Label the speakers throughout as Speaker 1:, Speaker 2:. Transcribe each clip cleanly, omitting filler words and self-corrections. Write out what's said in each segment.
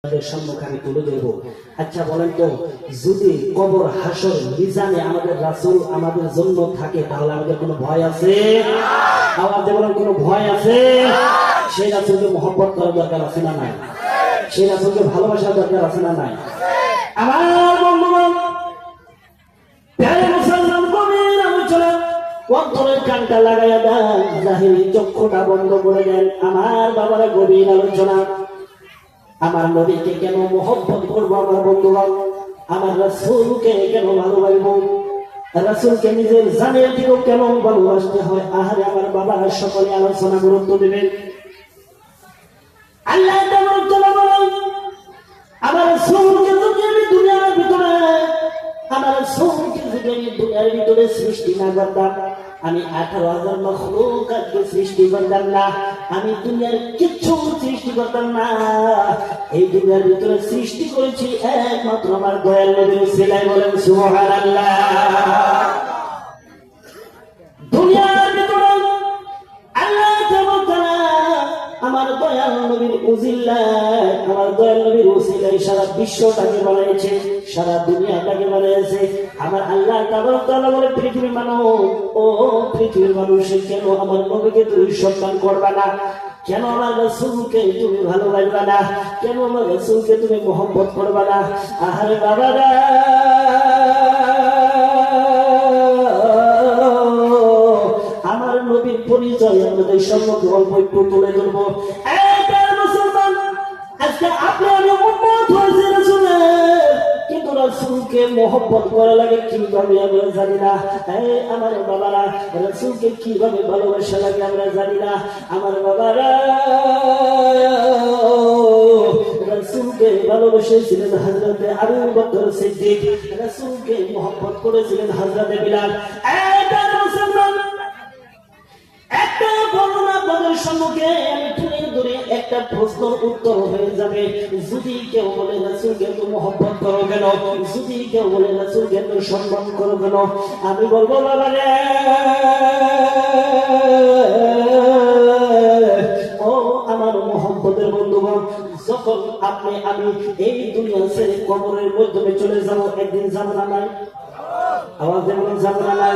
Speaker 1: সম্মুখে আমি তুলে দেব। আচ্ছা বলেন তো, যদি কবর হাসর মিজানে আমাদের রাসূল আমাদের জন্য থাকে তাহলে আমাদের কোনো ভয় আছে? আওয়াজ দিয়ে বলেন, কোনো ভয় আছে? সেই রাসূলকে মহব্বত করার দরকার আছে না নাই? সেই রাসূলকে ভালোবাসার দরকার আছে না নাই? আমার বন্ধুগণ, প্যারে মুসলমান কবির আলোচনা অন্তরের কানটা লাগাইয়া দেন, জাহিরি চক্ষুটা বন্ধ করে দেন। আমার বাবারা গভীর আলোচনা। আমার নবীকে কেন মহব্বত করবো? আমার বন্ধুগণ, আমার রাসূলকে কেন ভালোবাসবো? রাসূলকে নিজের জানের দিকেও কেন ভালোবাসতে হয়? আহারে আমার বাবা, সকলে আলোচনা গুরুত্ব দেবেন। আল্লাহ আমার রাসূলকে যদি আমি দুনিয়ার ভিতরে দুনিয়ার ভিতরে সৃষ্টি না করতাম, আমি 18,000 মাখলুকাতকে সৃষ্টি করতাম না, আমি দুনিয়ার কিচ্ছু সৃষ্টি করতাম না। এই দুনিয়ার ভিতরে সৃষ্টি করেছি একমাত্র আমার দয়াল নবীর উসিলায়। বলেন সুবহানাল্লাহ। দুনিয়ার ভিতরে আল্লাহ তাআলা আমার দয়াল নবীর উসিলায়, আমার দয়াল নবীর উসিলায় সারা বিশ্বটাকে বানিয়েছে, সারা দুনিয়াটাকে বানিয়েছে। আমার আল্লাহ তাআলা বলে, পৃথিবীর মানুষ, ও পৃথিবীর মানুষ, কেন আমার নবীকে তুমি সম্মান করবা না? কেন আমার রাসূলকে তুমি ভালোবাসবা না? কেন আমার রাসূলকে তুমি মহব্বত করবা না? আহারে বাবারা, আমার নবীর পরিচয় আমাদের সম্মুখে অল্প একটু তুলে ধরবো। মুসলমান, আজকে আপনি আমি উম্মত হয়েছে রাসূলের, কিন্তু রাসূলকে মহব্বত করা লাগে কিভাবে আমরা জানি না। আমার বাবারা, রাসূলকে কিভাবে ভালোবাসা লাগে আমরা জানি না। আমার বাবারা, রাসূলকে ভালোবেসেছিলেন হযরতে আবু বকর সিদ্দিক, রাসূলকে মহব্বত করেছিলেন হযরতে বিলাল। একটা বর্ণনা আপনাদের সম্মুখে আমি তুলে ধরে একটা প্রশ্ন উত্তর হয়ে যাবে। যদি কেউ বলে রাসূলকে তো মহব্বত করো কেন, যদি কেউ বলে রাসূলকে তো সম্মান করো কেন, আমি বলবো বাবা রে, ও আমার মহব্বতের বন্ধুগণ, যখন আপনি আমি এই দুনিয়া ছেড়ে কবরের মাধ্যমে চলে যাবো, একদিন যাবো না নাই? আওয়াজ দিয়ে বলেন, যাবো না নাই?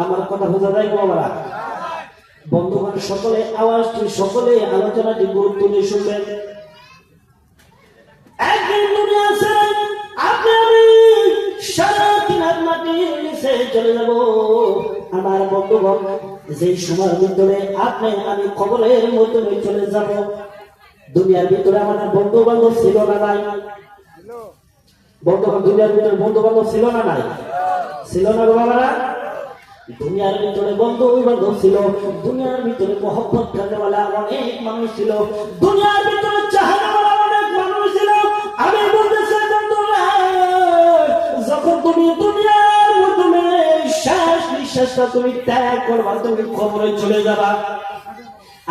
Speaker 1: আমার কথা বোঝা যায় বাবারা? বন্ধুগণ, সকলে আওয়াজটি, সকলে আলোচনাটি গুরুত্ব দিয়ে শুনবেন। একদিন দুনিয়া ছেড়ে আপনি আমি সারা দিনের মাটির নিচে চলে যাব। আমার বন্ধুগণ, যে সময়ের ভিতরে আপনি আমি কবরের মাধ্যমে চলে যাব, দুনিয়ার ভিতরে আমাদের বন্ধু বান্ধব ছিল না নাই? বন্ধুগণ, দুনিয়ার ভিতরে বন্ধু বান্ধব ছিল না নাই? ছিল না বাবারা? দুনিয়ার ভিতরে বন্ধু বান্ধব ছিল, দুনিয়ার ভিতরে মহব্বত করেওয়ালা অনেক মানুষ ছিল, দুনিয়ার ভিতরে চাহনাওয়ালা অনেক মানুষ ছিল। আমি বলতেছি বন্ধুরা, যখন তুমি দুনিয়ার মাধ্যমে শ্বাস নিঃশ্বাসটা তুমি ত্যাগ করবা, তুমি কবরে চলে যাবা,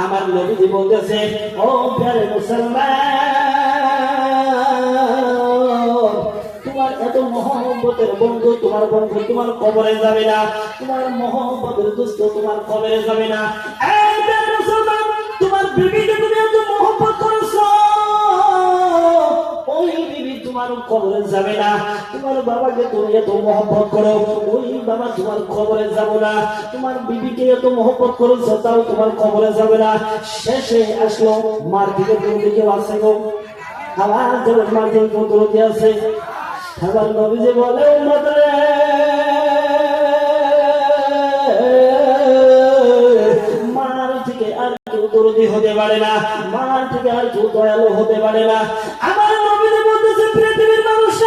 Speaker 1: আমার নবীজি বলতেছে, ও প্যারে মুসলমান, তোমার এত মহব্বতের বন্ধু, তোমার বন্ধু তোমার কবরে যাবে না, তোমার মহব্বতের দোস্ত তোমার কবরে যাবে না। তোমার বিবিকে তুমি এত মহব্বত করেছো, ওই বিবি তোমার কবরে যাবে না। তোমার বাবাকে তুমি এত মহব্বত করো, ওই বাবা তোমার কবরে যাবে না। তোমার বিবিকে এত মহব্বত করেছো, তাও তোমার কবরে যাবে না। শেষে আসলো মার দিকে, তোর দিকেও আছে গো, আমার যেমন মার দিকে দৌড়তে আছে। আমার নবীজি বলে, মার থেকে আর কেউ দরদি হতে পারে না, মার থেকে আর কেউ দয়ালু হতে পারে না। আমার নবীজি বলতেছে, পৃথিবীর মানুষ,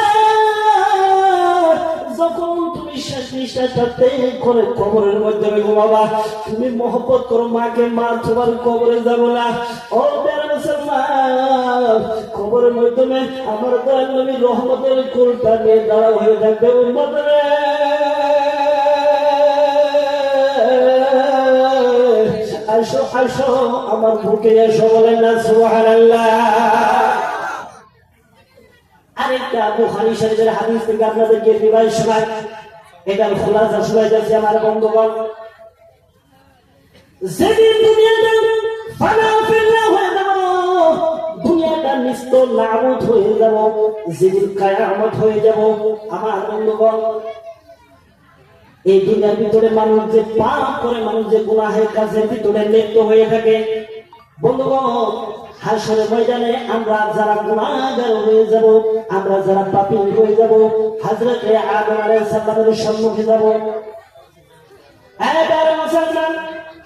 Speaker 1: যখন তুমি শেষ নিঃশ্বাসটা ত্যাগ করে কবরের মধ্যে ঘুমাবা, তুমি মহব্বত করো মাকে, মা তোমার কবরে যাবো না। ও মুসলমান, কবরের মাধ্যমে আমার দয়াল নবীর রহমতের কুলটা নিয়ে দাঁড়া হয়ে থাকবে। উম্মত রে, আসো আসো আমার বুকে এসো, বলেন না সুবহানাল্লাহ। আরেকটা বুখারী শরীফের হাদিস থেকে আপনাদেরকে রিভাইজ শোনাই, এটা খোলাসা শোনাই যাচ্ছে আমার বন্ধুগণ। যেদিন দুনিয়াটা ফানা ফিরনা হয়ে যাবে, দুনিয়াটা নিচ নিস্ত নাবুদ হয়ে যাব, যেদিন কিয়ামত হয়ে যাব। আমার বন্ধুগণ, এই দুনিয়ার ভিতরে মানুষ যে পাপ করে, মানুষ যে গুনাহের কাজের ভিতরে লিপ্ত হয়ে থাকে, বন্ধুগণ হাসরের ময়দানে আমরা যারা গুনাহগার হয়ে যাব, আমরা যারা পাপী হয়ে যাব, হযরতে আদম আলাইহিস সালামের সম্মুখে যাব। এবার মুসলমান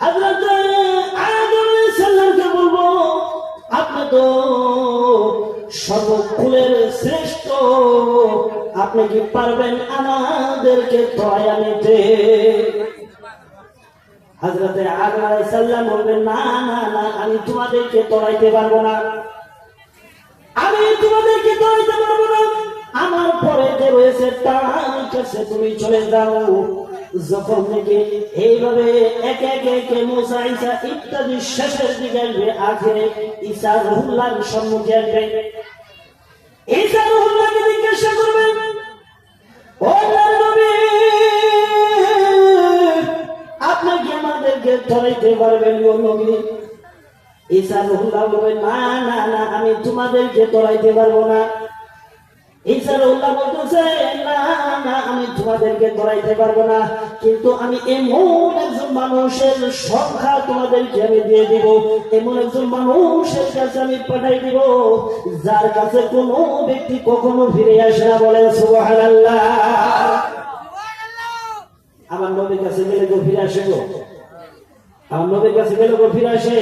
Speaker 1: হযরতে আদম আলাইহিস সালামকে বলবো, আপনি তো সর্বকুলের শ্রেষ্ঠ, আপনি কি পারবেন আমাদেরকে দয়া নিতে? হযরতে আদম আলাইহিস সালাম বলবেন, না না না, আমি তোমাদেরকে তড়াইতে পারবো না, আমি তোমাদেরকে তড়াইতে পারবো না, আমার পরে যে রয়েছে তার কাছে তুমি চলে যাও। যখন থেকে এইভাবে একে একে একে মুসা ঈসা ইত্যাদি শেষের দিকে আসবে, আখেরে ঈসা রুহুল্লাহর সম্মুখে আসবে। ঈসা রুহুল্লাহকে জিজ্ঞাসা করবেন, ও আল্লাহর নবী, আপনি কি আমাদেরকে ধরাইতে পারবেন গো নবী? ঈসা রুহুল্লাহ বলবেন, না না না, আমি তোমাদেরকে ধরাইতে পারবো না। ঈসা রুহুল্লাহ বলতেছে, না না, আমি তোমাদেরকে ধরাইতে পারবো না, কিন্তু আমি এমন একজন মানুষের সংখ্যা তোমাদেরকে আমি দিয়ে দিব, এমন একজন মানুষের কাছে আমি পাঠাই দিব, যার কাছে কোনো ব্যক্তি কখনো ফিরে আসে না। বলেন সুবহানাল্লাহ। আমার নবীর কাছে গেলে গো ফিরে আসে গো, আমার নবীর কাছে গেলে গো ফিরে আসে।